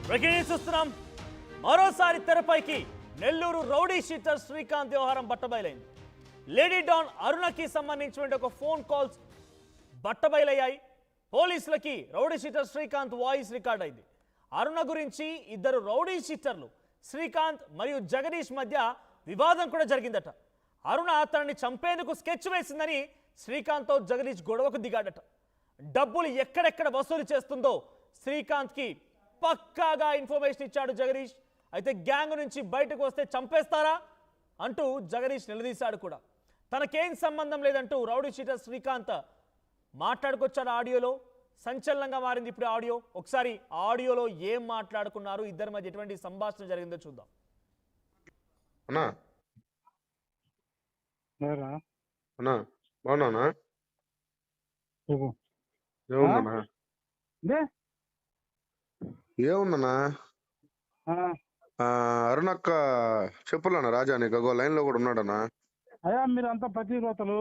Breaking news చూస్తున్నాం. మరోసారి తెరపైకి నెల్లూరు రౌడీ షీటర్ శ్రీకాంత్ వ్యవహారం బట్టబయలైంది. లేడీ డాన్ అరుణకి సంబంధించిన ఒక ఫోన్ కాల్స్ బట్టబయలయ్యాయి. పోలీసులకి rowdy sheeter Srikanth voice record అయింది. అరుణ గురించి ఇద్దరు రౌడీ షీటర్లు శ్రీకాంత్ మరియు జగదీష్ మధ్య వివాదం కూడా జరిగిందట. అరుణ తనని చంపేందుకు స్కెచ్ వేసిందని శ్రీకాంత్తో జగదీష్ గొడవకు దిగాడట. డబ్బులు ఎక్కడెక్కడ వసూలు చేస్తుందో శ్రీకాంత్కి పక్కాగా ఇన్ఫర్మేషన్ ఇచ్చాడు జగదీష్. అయితే గ్యాంగ్ నుంచి బయటకు వస్తే చంపేస్తారా అంటూ జగదీష్ నిలదీశాడు కూడా. తనకేం సంబంధం లేదంటూ రౌడీ షీటర్ శ్రీకాంత్ మాట్లాడుకొచ్చాడు. ఆడియోలో సంచలనంగా మారింది ఇప్పుడు ఆడియో. ఒకసారి ఆడియోలో ఏం మాట్లాడుకున్నారు, ఇద్దరి మధ్య ఎటువంటి సంభాషణ జరిగిందో చూద్దాం. ఏముందన్నా అరుణక్క చెప్పులన్నా రాజా నీకు లైన్ లో కూడా ఉన్నాడన్నా. అయ్యా మీరు అంతా పతివ్రతలు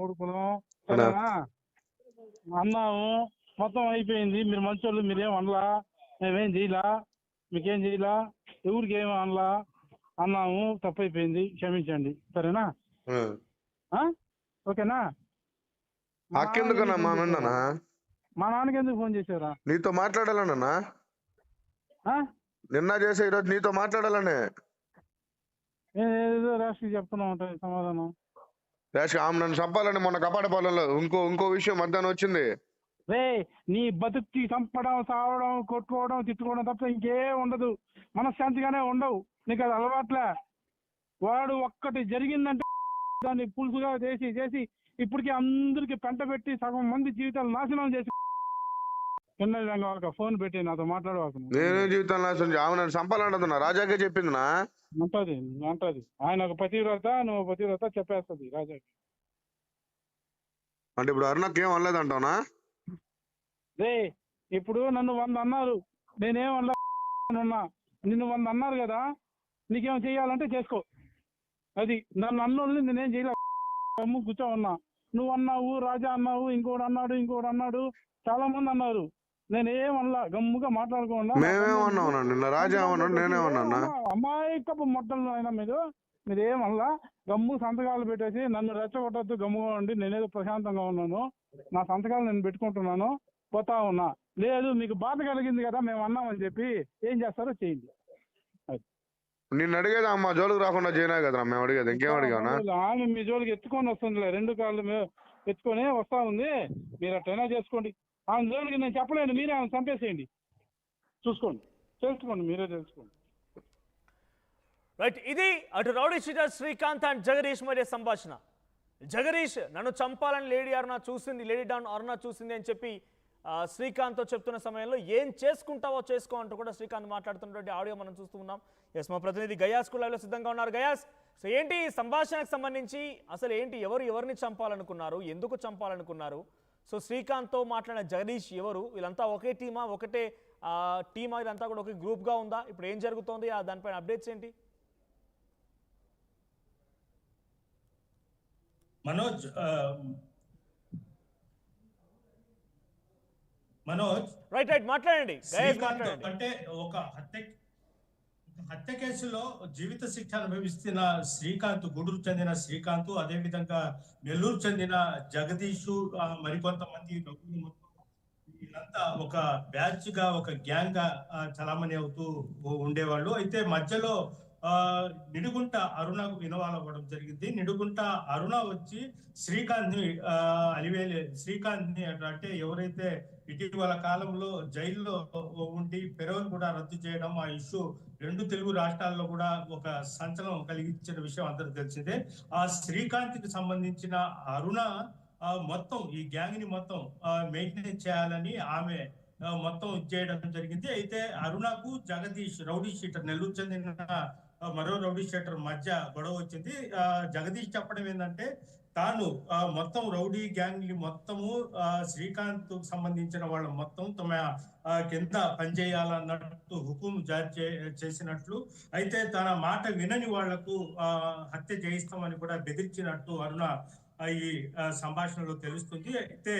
కొడుకును అన్నాము, మొత్తం అయిపోయింది. మీరు మంచోళ్ళు, మీరేం అనలా, మేమేం చేయలా, మీకేం చేయలా, ఎవరికి ఏమి అనలా అన్నాము. తప్పైపోయింది, క్షమించండి, సరేనా? ఓకేనా? అక్కెందుకన్నా మా నాన్నకి ఎందుకు ఫోన్ చేశారా? నీతో మాట్లాడాలన్నా, నిన్న చేసే ఈరోజు నీతో మాట్లాడాలనే. ఏదో రాష్ట్రీయ చెప్తున్నా ఉంటాయి సమాధానం. ఆమె నన్ను చంపాలని మొన్న కపాటపాలెంలో ఇంకో విషయం మధ్యాహ్నం వచ్చింది. రే నీ బతుక్కి చంపడం, సావడం, కొట్టుకోవడం, తిట్టుకోవడం తప్ప ఇంకేం ఉండదు. మనశ్శాంతిగానే ఉండవు. నీకు అది అలవాట్లే. వాడు ఒక్కటి జరిగిందంటే దాన్ని పులుసుగా చేసి ఇప్పటికీ అందరికి పెంట పెట్టి సగం మంది జీవితాలు నాశనం చేసి ఫోన్ పెట్టి నాతో మాట్లాడవచ్చు. నేనే జీవితాలు నాశనం. ఆమె నన్ను చంపాలంటున్నా, రాజాకే చెప్పిందినా అంటది. ఆయన ఒక పతివ్రత, నువ్వు పతివ్రత చెప్పేస్తుంది రాజాకి. అంటే ఇప్పుడు అరుణకి ఏం అనలేదంటావునా? రే ఇప్పుడు నన్ను 100 అన్నారు, నేనేం అనలా. నిన్ను 100 అన్నారు కదా, నీకేం చెయ్యాలంటే చేసుకో. అది నన్ను అన్నోళ్ళని నేనేం చేయలే, కూర్చో ఉన్నా. నువ్వు అన్నావు, రాజా అన్నావు, ఇంకోటి అన్నాడు, చాలా మంది అన్నారు. నేనేం అనలా, గమ్ముగా మాట్లాడుకోకుండా. అమాయకపు మొట్టలు అయినా మీరేం అనలా. గమ్ము సంతకాలు పెట్టేసి నన్ను రెచ్చగొట్టద్దు, గమ్ముగా ఉండి నేనేదో ప్రశాంతంగా ఉన్నాను, నా సంతకాలు నేను పెట్టుకుంటున్నాను, పోతా ఉన్నా. లేదు మీకు బాధ కలిగింది కదా మేము అన్నామని చెప్పి ఏం చేస్తారో చేయండి. నిన్ను అడిగేది అమ్మ జోలికి రాకుండా చేయనా కదా మేము అడిగేది, ఇంకేం అడిగానా? ఆమె మీ జోలికి ఎత్తుకొని వస్తుందిలే, 2 కాళ్ళు ఎత్తుకొని వస్తా ఉంది. మీరు అట్టైనా చేసుకోండి. ఆమె జోలికి నేను చెప్పలేను, మీరే ఆమె చంపేసేయండి. తెలుసుకోండి, మీరే తెలుసుకోండి. రైట్, ఇది అటు rowdy sheeter Srikanth and Jagadish మధ్య సంభాషణ. జగదీష్ నన్ను చంపాలని లేడీ డాన్ అరుణ చూసింది అని చెప్పి శ్రీకాంత్తో చెప్తున్న సమయంలో ఏం చేసుకుంటావో చేసుకో అంటూ కూడా శ్రీకాంత్ మాట్లాడుతున్నటువంటి ఆడియో మనం చూస్తూ ఉన్నాం. ఎస్, మా ప్రతినిధి గయాస్ కూడా సిద్ధంగా ఉన్నారు. గయాస్, సో ఏంటి సంభాషణకు సంబంధించి అసలు ఏంటి, ఎవరిని చంపాలనుకున్నారు, ఎందుకు చంపాలనుకున్నారు? సో శ్రీకాంత్తో మాట్లాడిన జగదీష్ ఎవరు? వీళ్ళంతా ఒకే టీమా, ఒకటే టీమా, ఇదంతా కూడా ఒకే గ్రూప్గా ఉందా? ఇప్పుడు ఏం జరుగుతోంది, దానిపైన అప్డేట్స్ ఏంటి? మనోజ్ రైట్ మాట్లాడండి. అంటే ఒక హత్య కేసులో జీవిత శిక్ష అనుభవిస్తున్న శ్రీకాంత్, గూడూరు చెందిన శ్రీకాంత్, అదే విధంగా నెల్లూరు చెందిన జగదీష్, మరికొంతమంది వీళ్ళంతా ఒక బ్యాచ్ గా, ఒక గ్యాంగ్ గా చలామణి అవుతూ ఉండేవాళ్ళు. అయితే మధ్యలో నిడుగుంట అరుణకు ఇన్వాల్వ్ అవ్వడం జరిగింది. నిడుగుంట అరుణ వచ్చి శ్రీకాంత్ ని అంటే ఎవరైతే ఇటీవల కాలంలో జైల్లో ఉండి పెరోల్ కూడా రద్దు చేయడం, ఆ ఇష్యూ 2 తెలుగు రాష్ట్రాల్లో కూడా ఒక సంచలనం కలిగించిన విషయం అందరికి తెలిసిందే. ఆ శ్రీకాంత్ కి సంబంధించిన అరుణ మొత్తం ఈ గ్యాంగ్ ని మొత్తం మెయింటైన్ చేయాలని ఆమె మొత్తం చేయడం జరిగింది. అయితే అరుణకు జగదీష్, రౌడీ షీటర్, నెల్లూరు చెందిన మరో రౌడీ షీటర్ మధ్య గొడవ వచ్చింది. జగదీష్ చెప్పడం ఏంటంటే తాను మొత్తం రౌడీ గ్యాంగ్ ని మొత్తము శ్రీకాంత్ సంబంధించిన వాళ్ళ మొత్తం తమ కింద పనిచేయాలన్నట్టు హుకుం జారీ చేసినట్లు, అయితే తన మాట వినని వాళ్లకు హత్య చేయిస్తామని కూడా బెదిరించినట్టు అరుణ ఈ సంభాషణలో తెలుస్తుంది. అయితే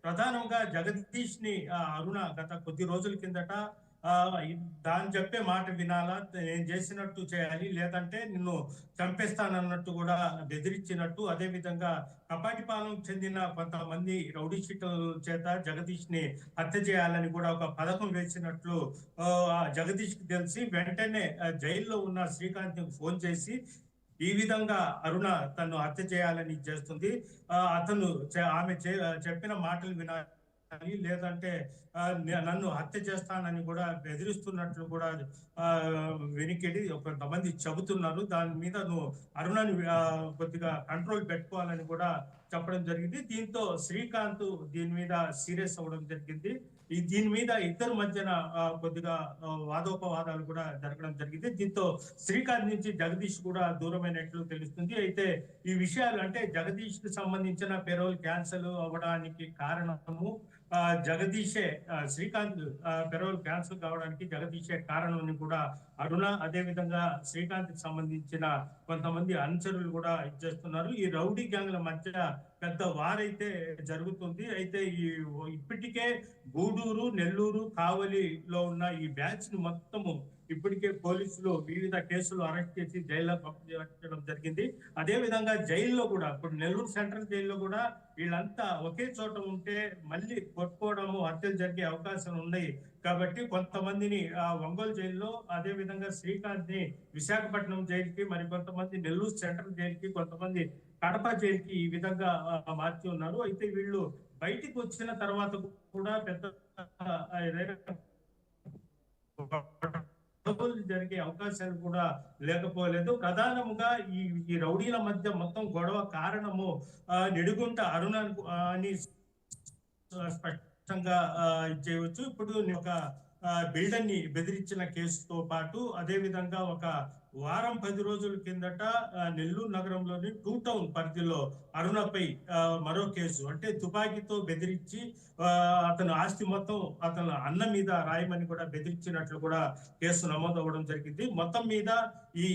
ప్రధానంగా జగదీష్ ని అరుణ గత కొద్ది రోజుల కిందట దాన్ని చెప్పే మాట వినాలా, నేను చేసినట్టు చేయాలి, లేదంటే నిన్ను చంపేస్తానన్నట్టు కూడా బెదిరించినట్టు, అదే విధంగా కపాటిపాలెం చెందిన కొంతమంది రౌడీ షీటర్ల చేత జగదీష్ ని హత్య చేయాలని కూడా ఒక పథకం వేసినట్లు జగదీష్ కి తెలిసి వెంటనే జైల్లో ఉన్న శ్రీకాంత్ ఫోన్ చేసి ఈ విధంగా అరుణ తను హత్య చేయాలని చేస్తుంది, ఆమె చెప్పిన మాటలు వినాలి, లేదంటే నన్ను హత్య చేస్తానని కూడా బెదిరిస్తున్నట్లు కూడా వెనికిడి కొంతమంది చెబుతున్నారు. దాని మీద నువ్వు అరుణని కొద్దిగా కంట్రోల్ పెట్టుకోవాలని కూడా చెప్పడం జరిగింది. దీంతో శ్రీకాంత్ దీని మీద సీరియస్ అవ్వడం జరిగింది. దీని మీద ఇద్దరు మధ్యన కొద్దిగా వాదోపవాదాలు కూడా జరగడం జరిగింది. దీంతో శ్రీకాంత్ నుంచి జగదీష్ కూడా దూరమైనట్లు తెలుస్తుంది. అయితే ఈ విషయాలు అంటే జగదీష్ కి సంబంధించిన పెరోల్ క్యాన్సల్ అవ్వడానికి కారణము జగదీషే, శ్రీకాంత్ పెరోల్ క్యాన్సిల్ కావడానికి జగదీషే కారణం కూడా అరుణ, అదే విధంగా శ్రీకాంత్ కి సంబంధించిన కొంతమంది అనుచరులు కూడా ఇచ్చేస్తున్నారు. ఈ రౌడీ గ్యాంగ్ల మధ్య పెద్ద వారైతే జరుగుతుంది. అయితే ఇప్పటికే గూడూరు, నెల్లూరు, కావలిలో ఉన్న ఈ బ్యాచ్ ని మొత్తము ఇప్పటికే పోలీసులు వివిధ కేసులు అరెస్ట్ చేసి జైల్లో పంపించడం జరిగింది. అదే విధంగా జైల్లో కూడా ఇప్పుడు నెల్లూరు సెంట్రల్ జైల్లో కూడా వీళ్ళంతా ఒకే చోట ఉంటే మళ్ళీ కొట్టుకోవడము, హత్యలు జరిగే అవకాశం ఉన్నాయి. కాబట్టి కొంతమందిని ఒంగోలు జైల్లో, అదే విధంగా శ్రీకాంత్ ని విశాఖపట్నం జైలుకి, మరి కొంతమంది నెల్లూరు సెంట్రల్ జైలుకి, కొంతమంది కడప జైలుకి ఈ విధంగా మార్చి ఉన్నారు. అయితే వీళ్ళు బయటికి వచ్చిన తర్వాత కూడా పెద్ద జరిగే అవకాశాలు కూడా లేకపోలేదు. ప్రధానంగా ఈ రౌడీల మధ్య మొత్తం గొడవ కారణము నిడుగుంట అరుణ అని స్పష్టంగా చేయవచ్చు. ఇప్పుడు ఒక బిల్డర్ ని బెదిరించిన కేసుతో పాటు అదే విధంగా ఒక వారం 10 రోజుల కిందట నెల్లూరు నగరంలోని 2 టౌన్ పరిధిలో అరుణపై మరో కేసు, అంటే తుపాకీతో బెదిరించి అతను ఆస్తి మొత్తం అతను అన్న మీద రాయమని కూడా బెదిరించినట్లు కూడా కేసు నమోదవ్వడం జరిగింది. మొత్తం మీద ఈ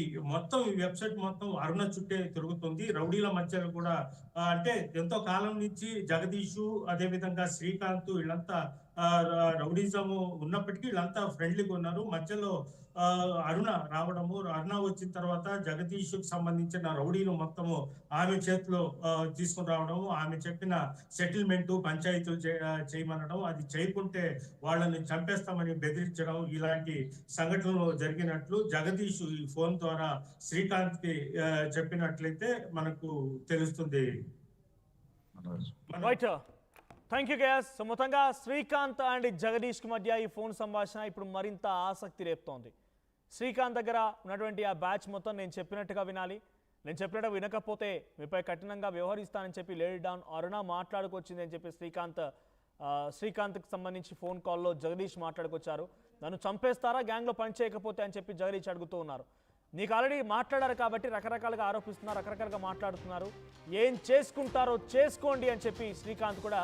వెబ్సైట్ మొత్తం అరుణ చుట్టే తిరుగుతుంది. రౌడీల మధ్యలో కూడా అంటే ఎంతో కాలం నుంచి జగదీషు, అదే విధంగా శ్రీకాంత్ వీళ్ళంతా రౌడీజం ఉన్నప్పటికీ వీళ్ళంతా ఫ్రెండ్లీగా ఉన్నారు. మధ్యలో అరుణ రావడము, అరుణ వచ్చిన తర్వాత జగదీష్ కు సంబంధించిన రౌడీలు మొత్తము ఆమె చేతిలో తీసుకుని రావడము, ఆమె చెప్పిన సెటిల్మెంట్ పంచాయతీలు చేయమనడం, అది చేయకుంటే వాళ్ళని చంపేస్తామని బెదిరించడం, ఇలాంటి సంఘటనలు జరిగినట్లు జగదీష్ ఈ ఫోన్ ద్వారా శ్రీకాంత్ కి చెప్పినట్లయితే మనకు తెలుస్తుంది. Thank you guys. సో మొత్తంగా శ్రీకాంత్ అండ్ జగదీష్ కి మధ్య ఈ ఫోన్ సంభాషణ ఇప్పుడు మరింత ఆసక్తి రేపుతోంది. శ్రీకాంత్ దగ్గర ఉన్నటువంటి ఆ బ్యాచ్ మొత్తం నేను చెప్పినట్టుగా వినాలి, నేను చెప్పినట్టు వినకపోతే మీపై కఠినంగా వ్యవహరిస్తానని చెప్పి లేడీ డాన్ అరుణ మాట్లాడుకొచ్చింది అని చెప్పి శ్రీకాంత్కి సంబంధించి ఫోన్ కాల్లో జగదీష్ మాట్లాడుకొచ్చారు. నన్ను చంపేస్తారా గ్యాంగ్లో పని చేయకపోతే అని చెప్పి జగదీష్ అడుగుతూ ఉన్నారు. నీకు ఆల్రెడీ మాట్లాడారు కాబట్టి రకరకాలుగా ఆరోపిస్తున్నారు, రకరకాలుగా మాట్లాడుతున్నారు, ఏం చేసుకుంటారో చేసుకోండి అని చెప్పి శ్రీకాంత్ కూడా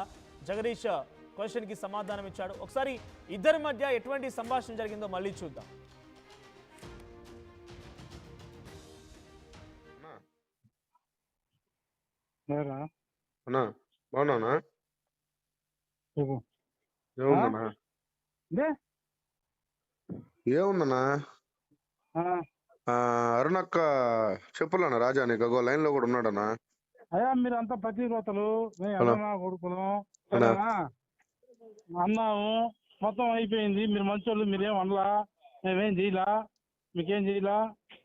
జగదీష్ క్వశ్చన్కి సమాధానం ఇచ్చాడు. ఒకసారి ఇద్దరి మధ్య ఎటువంటి సంభాషణ జరిగిందో మళ్ళీ చూద్దాం. బాగున్నా ఏముందన్నా? అరుణక్క చెప్పులన్నా రాజా నీకు లైన్ లో కూడా ఉన్నాడన్నా. అయ్యా మీరు అంతా పతివ్రతలు, కొడుకులు అన్నాము, మొత్తం అయిపోయింది. మీరు మంచోళ్ళు, మీరేం అనలా, మేమేం చేయలా, మీకేం చేయలా,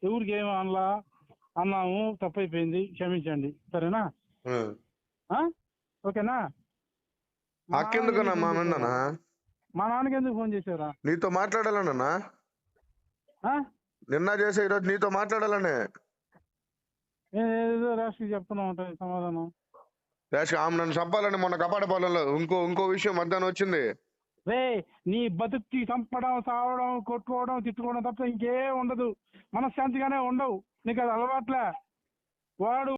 ఎవరికి ఏమో అనలా, అన్నాము, తప్పైపోయింది, క్షమించండి, సరేనా? ఓకేనా? మా నాన్నకి ఎందుకు ఫోన్ చేశారా? నీతో మాట్లాడాలన్నా, నిన్న చేసే ఈరోజు నీతో మాట్లాడాలనే. ఏదో రాష్ట్రీయ చెప్తున్నా ఉంటాయి సమాధానం. ఆమె నన్ను చంపాలని మొన్న కపాటపాలెంలో ఇంకో విషయం మధ్యాహ్నం వచ్చింది. రే నీ బతుక్కి చంపడం, సావడం, కొట్టుకోవడం, తిట్టుకోవడం తప్ప ఇంకేం ఉండదు. మనశ్శాంతిగానే ఉండవు. నీకు అది అలవాట్లే. వాడు